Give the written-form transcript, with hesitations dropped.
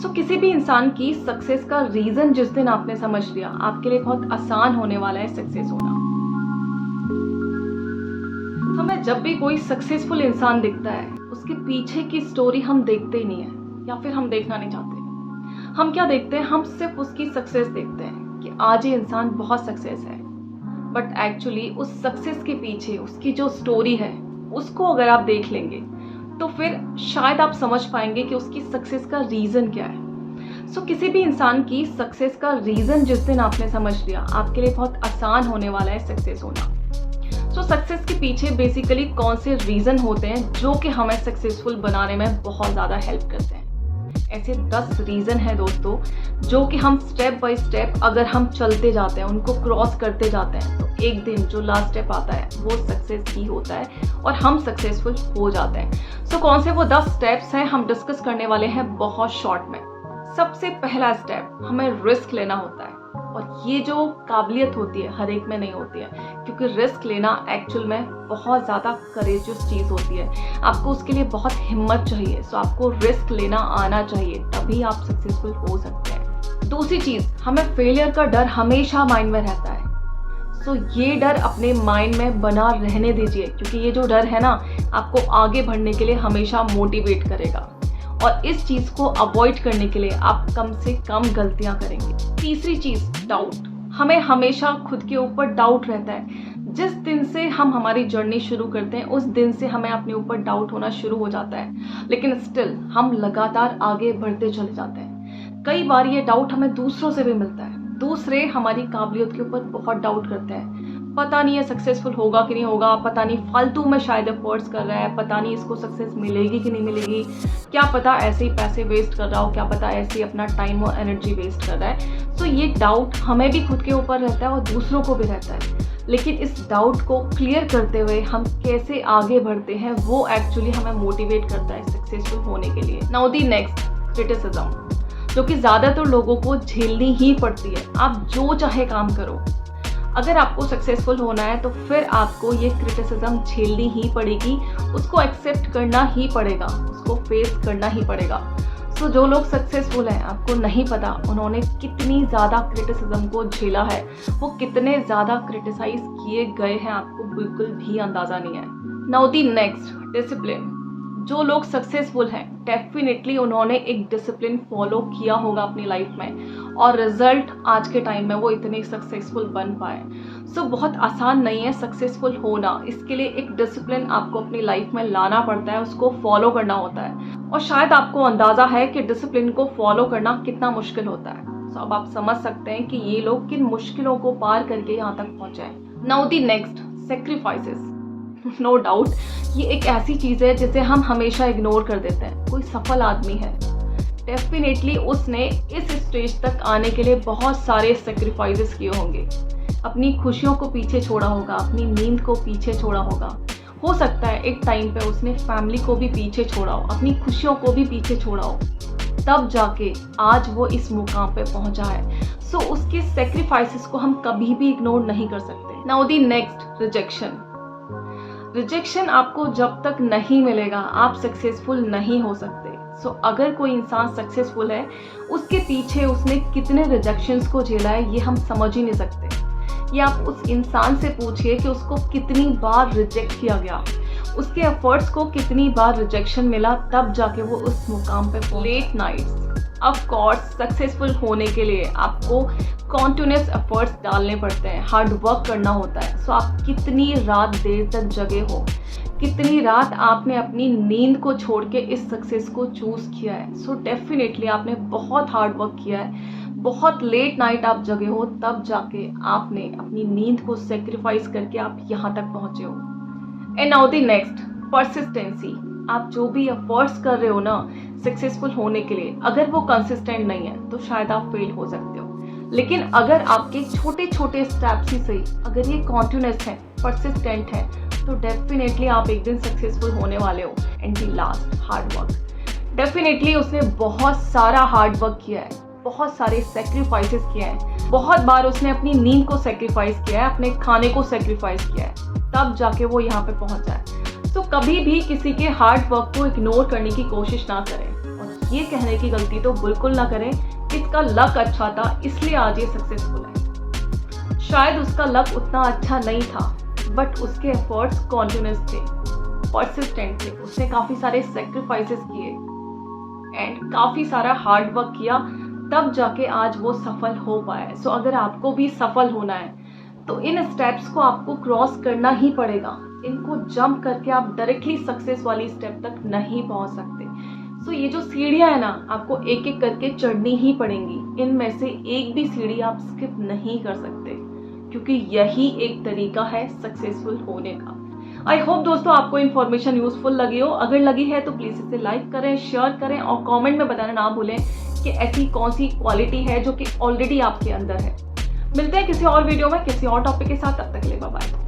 किसी भी इंसान की सक्सेस का रीजन जिस दिन आपने समझ लिया, आपके लिए बहुत आसान होने वाला है सक्सेस होना। हमें जब भी कोई सक्सेसफुल इंसान दिखता है, उसके पीछे की स्टोरी हम देखते ही नहीं है, या फिर हम देखना नहीं चाहते। हम क्या देखते हैं? हम सिर्फ उसकी सक्सेस देखते हैं कि आज ये इंसान बहुत सक्सेस है, बट एक्चुअली उस सक्सेस के पीछे उसकी जो स्टोरी है, उसको अगर आप देख लेंगे तो फिर शायद आप समझ पाएंगे कि उसकी सक्सेस का रीजन क्या है। किसी भी इंसान की सक्सेस का रीजन जिस दिन आपने समझ लिया, आपके लिए बहुत आसान होने वाला है सक्सेस होना। सक्सेस के पीछे बेसिकली कौन से रीजन होते हैं जो कि हमें सक्सेसफुल बनाने में बहुत ज़्यादा हेल्प करते हैं। ऐसे 10 रीजन है दोस्तों, जो कि हम स्टेप बाय स्टेप अगर हम चलते जाते हैं, उनको क्रॉस करते जाते हैं, तो एक दिन जो लास्ट स्टेप आता है वो सक्सेस ही होता है और हम सक्सेसफुल हो जाते हैं। कौन से वो 10 स्टेप्स हैं हम डिस्कस करने वाले हैं बहुत शॉर्ट में। सबसे पहला स्टेप, हमें रिस्क लेना होता है, और ये जो काबिलियत होती है हर एक में नहीं होती है, क्योंकि रिस्क लेना एक्चुअल में बहुत ज़्यादा करेजियस चीज़ होती है। आपको उसके लिए बहुत हिम्मत चाहिए। आपको रिस्क लेना आना चाहिए, तभी आप सक्सेसफुल हो सकते हैं। दूसरी चीज़, हमें फेलियर का डर हमेशा माइंड में रहता है। ये डर अपने माइंड में बना रहने दीजिए, क्योंकि ये जो डर है ना, आपको आगे बढ़ने के लिए हमेशा मोटिवेट करेगा, और इस चीज को अवॉइड करने के लिए आप कम से कम गलतियां करेंगे। तीसरी चीज, डाउट। हमें हमेशा खुद के ऊपर डाउट रहता है। जिस दिन से हम हमारी जर्नी शुरू करते हैं, उस दिन से हमें अपने ऊपर डाउट होना शुरू हो जाता है, लेकिन स्टिल हम लगातार आगे बढ़ते चले जाते हैं। कई बार ये डाउट हमें दूसरों से भी मिलता है। दूसरे हमारी काबिलियत के ऊपर बहुत डाउट करते हैं। पता नहीं है सक्सेसफुल होगा कि नहीं होगा, पता नहीं फालतू में शायद एफर्ट्स कर रहा है, पता नहीं इसको सक्सेस मिलेगी कि नहीं मिलेगी, क्या पता ऐसे ही पैसे वेस्ट कर रहा हो, क्या पता ऐसे ही अपना टाइम और एनर्जी वेस्ट कर रहा है। ये डाउट हमें भी खुद के ऊपर रहता है और दूसरों को भी रहता है, लेकिन इस डाउट को क्लियर करते हुए हम कैसे आगे बढ़ते हैं, वो एक्चुअली हमें मोटिवेट करता है सक्सेसफुल होने के लिए। नाउ दी नेक्स्ट, क्रिटिसिज्म, जो कि ज़्यादातर लोगों को झेलनी ही पड़ती है। आप जो चाहे काम करो, अगर आपको सक्सेसफुल होना है तो फिर आपको ये क्रिटिसिज्म झेलनी ही पड़ेगी, उसको एक्सेप्ट करना ही पड़ेगा, उसको फेस करना ही पड़ेगा। जो लोग सक्सेसफुल हैं, आपको नहीं पता उन्होंने कितनी ज़्यादा क्रिटिसिज्म को झेला है, वो कितने ज़्यादा क्रिटिसाइज किए गए हैं, आपको बिल्कुल भी अंदाज़ा नहीं है। Now the next, discipline. जो लोग सक्सेसफुल हैं, डेफिनेटली उन्होंने एक डिसिप्लिन फॉलो किया होगा अपनी लाइफ में, और रिजल्ट आज के टाइम में वो इतने सक्सेसफुल बन पाए। बहुत आसान नहीं है सक्सेसफुल होना। इसके लिए एक डिसिप्लिन आपको अपनी लाइफ में लाना पड़ता है, उसको फॉलो करना होता है, और शायद आपको अंदाज़ा है कि डिसिप्लिन को फॉलो करना कितना मुश्किल होता है। अब आप समझ सकते हैं कि ये लोग किन मुश्किलों को पार करके यहाँ तक पहुँचे हैं। Now the next, sacrifices. No doubt ये एक ऐसी चीज़ है जिसे हम हमेशा इग्नोर कर देते हैं। कोई सफल आदमी है, डेफिनेटली उसने इस स्टेज तक आने के लिए बहुत सारे सेक्रीफाइसेस किए होंगे। अपनी खुशियों को पीछे छोड़ा होगा, अपनी नींद को पीछे छोड़ा होगा। हो सकता है एक टाइम पे उसने फैमिली को भी पीछे छोड़ा हो, अपनी खुशियों को भी पीछे छोड़ा हो, तब जाके आज वो इस मुकाम पे पहुंचा है। उसके सेक्रीफाइसेस को हम कभी भी इग्नोर नहीं कर सकते। Now the next, rejection. Rejection आपको जब तक नहीं मिलेगा, आप सक्सेसफुल नहीं हो सकते। अगर कोई इंसान सक्सेसफुल है, उसके पीछे उसने कितने रिजेक्शंस को झेला है, ये हम समझ ही नहीं सकते। ये आप उस इंसान से पूछिए कि उसको कितनी बार रिजेक्ट किया गया, उसके एफर्ट्स को कितनी बार रिजेक्शन मिला, तब जाके वो उस मुकाम पे पहुंचा। Late nights. Of course successful होने के लिए आपको कॉन्टिन्यूस एफर्ट्स डालने पड़ते हैं, हार्ड वर्क करना होता है। आप कितनी रात देर तक जगे हो, कितनी रात आपने अपनी नींद को छोड़ के इस सक्सेस को चूज किया है। डेफिनेटली आपने बहुत हार्ड वर्क किया है, बहुत लेट नाइट आप जगे हो, तब जाके आपने अपनी नींद को सेक्रीफाइस करके आप यहाँ तक पहुँचे हो। And now the next, persistency. आप जो भी एफर्ट्स कर रहे हो ना सक्सेसफुल होने के लिए, अगर वो कंसिस्टेंट नहीं है तो शायद आप फेल हो सकते हो। लेकिन अगर आपके छोटे छोटे स्टेप्स ही सही, अगर ये कॉन्टिन्यूस है, परसिस्टेंट है, तो डेफिनेटली आप एक दिन सक्सेसफुल होने वाले हो। And the last, hard work. Definitely उसने बहुत सारा हार्ड वर्क किया है, बहुत सारे सेक्रीफाइसेस किए हैं, बहुत बार उसने अपनी नींद को सेक्रीफाइस किया है, अपने खाने को सेक्रीफाइस किया है, तब जाके वो यहाँ पे पहुंचा है। कभी भी किसी के हार्ड वर्क को इग्नोर करने की कोशिश ना करें, और ये कहने की गलती तो बिल्कुल ना करें कि इसका लक अच्छा था इसलिए आज ये सक्सेसफुल है। शायद उसका लक उतना अच्छा नहीं था, बट उसके एफर्ट्स कॉन्टिन्यूस थे, परसिस्टेंट थे। उसने काफ़ी सारे सेक्रीफाइसेस किए एंड काफ़ी सारा हार्ड वर्क किया, तब जाके आज वो सफल हो पाया है। सो अगर आपको भी सफल होना है तो इन स्टेप्स को आपको क्रॉस करना ही पड़ेगा। इनको जंप करके आप डायरेक्टली सक्सेस वाली स्टेप तक नहीं पहुंच सकते। सो ये जो सीढ़ियां है ना, आपको एक एक करके चढ़नी ही पड़ेंगी। इनमें से एक भी सीढ़ी आप स्किप नहीं कर सकते, क्योंकि यही एक तरीका है सक्सेसफुल होने का। आई होप दोस्तों आपको इन्फॉर्मेशन यूजफुल लगी हो। अगर लगी है तो प्लीज़ इसे लाइक करें, शेयर करें और कमेंट में बताना ना भूलें कि ऐसी कौन सी क्वालिटी है जो कि ऑलरेडी आपके अंदर है। मिलते हैं किसी और वीडियो में किसी और टॉपिक के साथ, तब तक के लिए बाय बाय।